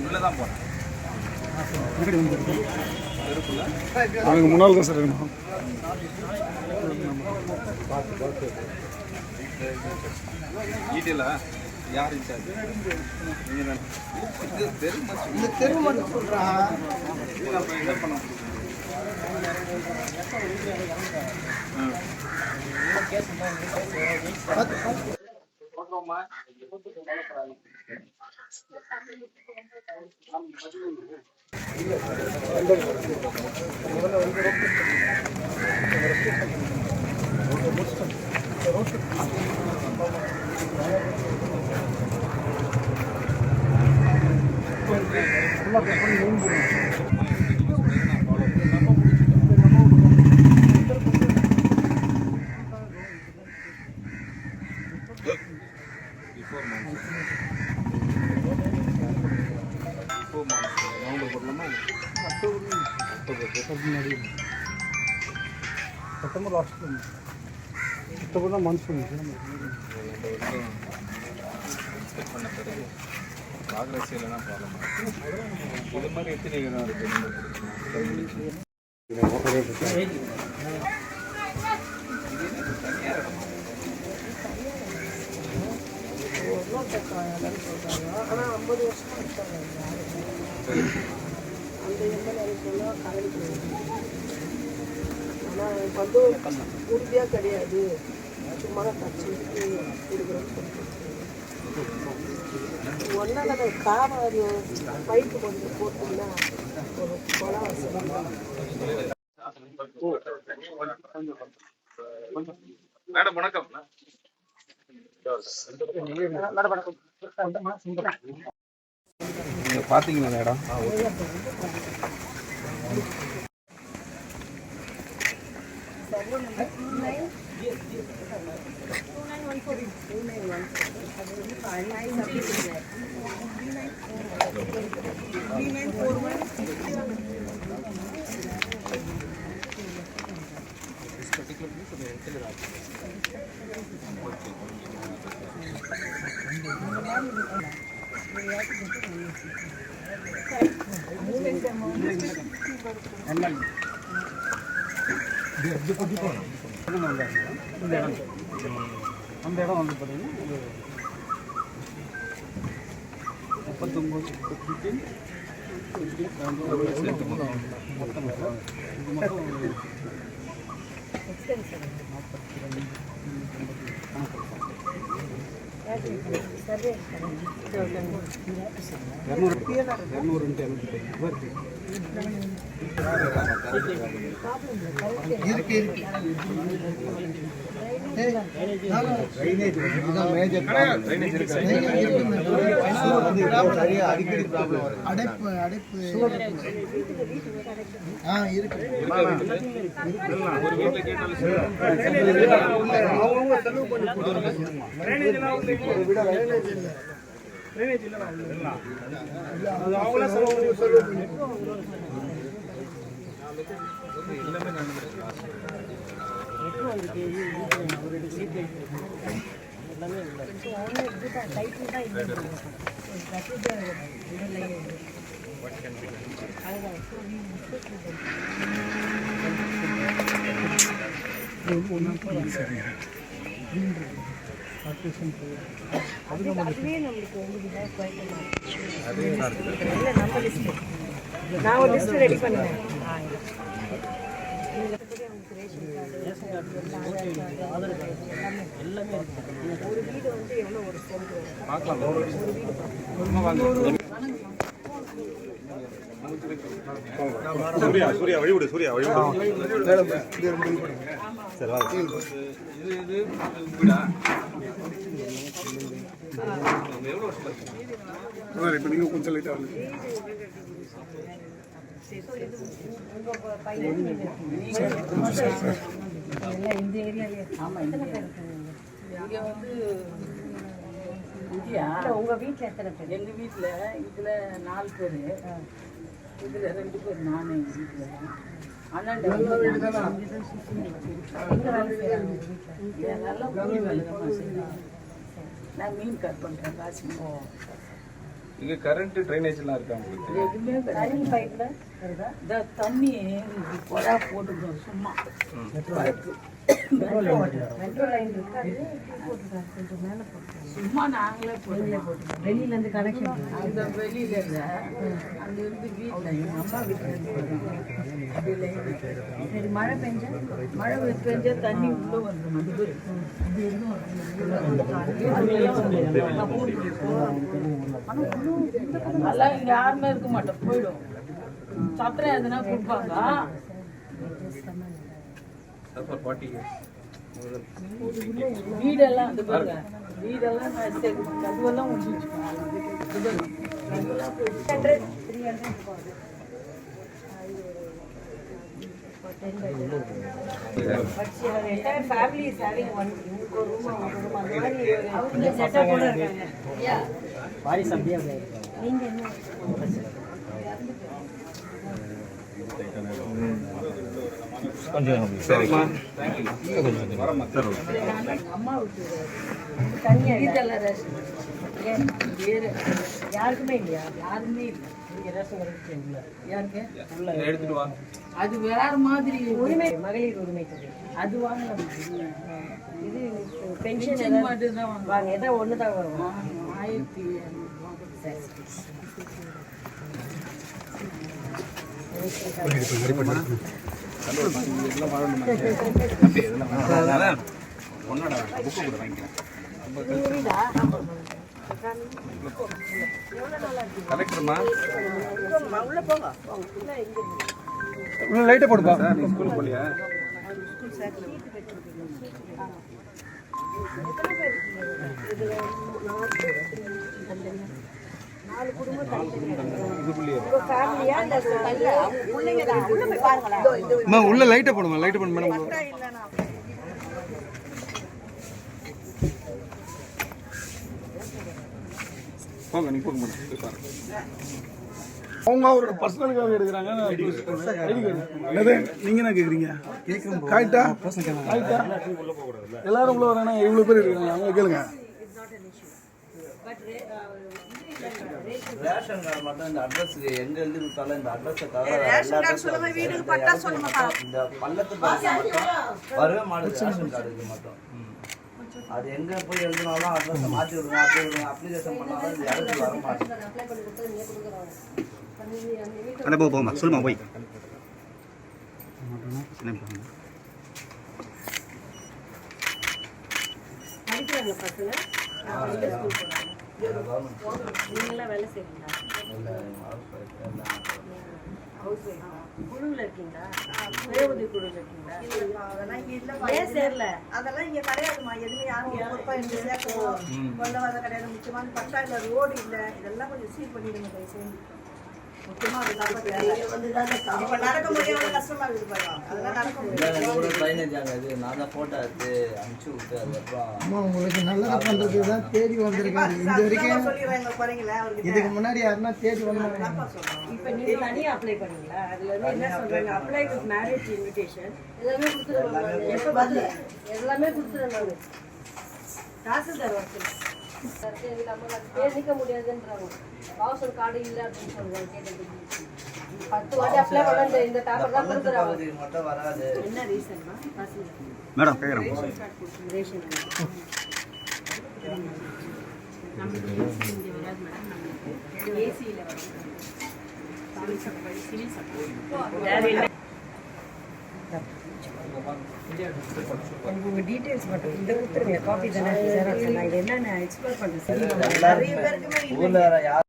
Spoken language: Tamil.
உள்ளதான் போறேன். முன்னால் தான் சார் இருக்கணும். டீட்டெயிலா யார் இன்சார்ஜ்? இந்த தெரு மட்டும் சொல்றா. என்ன பண்ண செப்டம்பர் லாஸ்ட் செப்டம்பர் தான் மான்சூன் செக் பண்ண பிறகு ப்ராக்ரஸ் இல்லைன்னா ப்ராப்ளம் இது மாதிரி எத்தனை தான் இருக்குது. ஆனால் 50 வருஷமாக இருக்காங்க. அந்த எம்எல்ஏ சொன்னால் கலந்து ஆனால் வந்து உறுதியாக கிடையாது, சும்மா தான் தச்சு கொடுக்குறோன்னு சொல்லிட்டு ஒன்றால் அதை காவாரி பைப்பு கொஞ்சம் போட்டிங்கன்னா ஒரு கொலை வசதி. மேடம் வணக்கம். நீங்க பாத்தீங்களா மேடம்? அந்த இடம் வந்து பார்த்தீங்கன்னா 39 அடைப்பு இருக்கு. நான் ஒரு லிஸ்ட் ரெடி பண்ணுவேன். ஒரு வீடு வந்து எவ்வளோ ஒரு சூர்யா வழிவிடு சரி இப்போ நீங்கள் கொஞ்சம் லைட்டாக இந்த ஏரியாலே இங்கே வந்து உங்கள் வீட்டில் எத்தனை பேர்? எங்கள் வீட்டில் இதில் 4 பேர். இதில் 2 பேர் நானே வீட்டில் தான். அண்ணாண்ட எங்கே வேலை செய்கிறாங்க வீட்டில் நல்லா கூலி வேலை தான் செய்யலாம். நான் மீன் கட் பண்ணுறேன் காசு. இங்க கரண்ட் ட்ரைனேஜ் எல்லாம் இருக்கா உங்களுக்கு? எதுவுமே தண்ணி பைப்பில் இந்த தண்ணி கொடா போட்டுக்கிறோம் சும்மா. மெட்ரோ லைன் இருக்காது, கொஞ்சம் மேலே போட்டுருக்கோம். சும்மா நாங்களே போட்டுருக்கோம். வெளியிலேருந்து கனெக்ஷன் அந்த வெளியிலேருந்து அங்கேருந்து வீட்டில் எங்கள் அம்மா வீட்டில் சரி மழை பெஞ்சா தண்ணி உள்ளே வந்துடும். அதெல்லாம் இங்கே யாருமே இருக்க மாட்டோம், போயிடும். சத்திரம் எதுனா கொடுப்பாங்க. வீடெல்லாம் அது பாருங்க, வீடெல்லாம் கதுவெல்லாம் family is having one room அந்த மாதிரி செட்டப் கூட இருக்காங்க. பாரிஸ் அப்படியே நீங்க என்ன கொஞ்சம் சரிம்மா. வரம்மா சார். அம்மா விட்டு தனியா இதெல்லாம் ரேஷன் வேறு யாருக்குமே இல்லையா? யாருமே இல்லை. நீங்கள் ரேஷன் கிடைச்சிங்களா? யாருக்கு எடுத்துட்டு வா. அது வேற மாதிரி உரிமை, மகளிர் உரிமை தொகை அது வாங்கலாம். இது பென்ஷன் மட்டும் தான் வாங்க. ஏதோ ஒன்று தான் வரும். 1500. கலெக்டர்மா உள்ள போங்க. லைட்டை போடுப்பா. நீ ஸ்கூல் போலியா? உள்ள லைட்டை போடுமா, லைட்டை போடு மேடம். போங்க, நீ போங்க மேடம். அவங்க அவரோட பர்சனலுக்காக எடுக்கிறாங்க. என்னது நீங்க என்ன கேக்குறீங்க? காய்ட்டா காய்ட்டா எல்லாரும் உள்ள வரானா? இவ்வளவு பேர் இருக்காங்க, அவங்க கேளுங்க. ரேஷன் கார்டு மட்டும் இந்த அட்ரஸ்க்கு எங்க எழுதி கொடுத்தாலும் இந்த அட்ரஸை தவிர இந்த பள்ளத்து மட்டும் வரவே மாட்டேங்குது. ரேஷன் கார்டுக்கு மட்டும் அது எங்க போய் எழுதினாலும் அட்ரஸை மாற்றி விடுங்க, அப்படி விடுங்க, அப்ளிகேஷன் பண்ணாலும் இது இடத்துக்கு வர மாட்டேங்குது. போமா சொல்லுமா போய் படிக்கிறாங்க பசங்க. நீங்களாம் வேலை செய்வீங்களா? ஹவுஸ் ஒய்ஃபா? குழுவில் இருக்கீங்களா? சுயஉதவி குழுவில் இருக்கீங்களா? ஏன் சேரல? அதெல்லாம் இங்க கிடையாதுமா. எதுவுமே யாரும் பொறுப்பா இருந்து சேர்க்கணும் கொண்டு வர கிடையாது. முக்கியமான பட்டா இல்லை, ரோடு இல்லை, இதெல்லாம் கொஞ்சம் சீர் பண்ணிடுங்க தயவு செஞ்சு. முக்கியமா அது இப்ப நடக்க முடியாத கஷ்டமா இருக்குது பாருங்க. அதெல்லாம் நடக்க முடியாது. ட்ரைனேஜ் ஆகாது. நான் தான் போட்டோ எடுத்து அனுப்பிச்சு விட்டு அதுக்கப்புறம் உங்களுக்கு நல்லது பண்றது தான் தேடி வந்திருக்காரு. இந்த வரைக்கும் சொல்லிடுறாங்க போறீங்களா? அவருக்கு இதுக்கு முன்னாடி யாருன்னா தேடி வந்தாங்க. இப்போ நீங்க தனியா அப்ளை பண்ணீங்களா? அதுல இருந்து என்ன சொல்றாங்க? அப்ளை வித் மேரேஜ் இன்விடேஷன் எல்லாமே கொடுத்துருவாங்க. எப்போ பதில் எல்லாமே கொடுத்துருவாங்க. தாசில்தார் வச்சு பேர் நீக்க முடியாதுன்றாங்க. அவசர கார்டு இல்லை அப்படின்னு சொல்றாங்க. கேட்டதுக்கு 10 வாட்டி அப்ளை பண்ண இந்த பேப்பர் தான் கொடுக்குறாங்க. மட்டும் வராது. என்ன ரீசன்னா? தாசில்தார் மேடம் கேக்குறேன். ரேஷன் நம்மளுக்கு ஏசி இங்கே வராது மேடம். நம்மளுக்கு ஏசியில் வரும். சிவில் சப்போர்ட் உங்கள் டீட்டெயில்ஸ் மட்டும் இதை கொடுத்துருங்க. காப்பி தானே, ஜெராக்ஸ் எல்லாம். இது என்னென்ன எக்ஸ்ப்ளோர் பண்ணுறேன். ஊர்ல யார்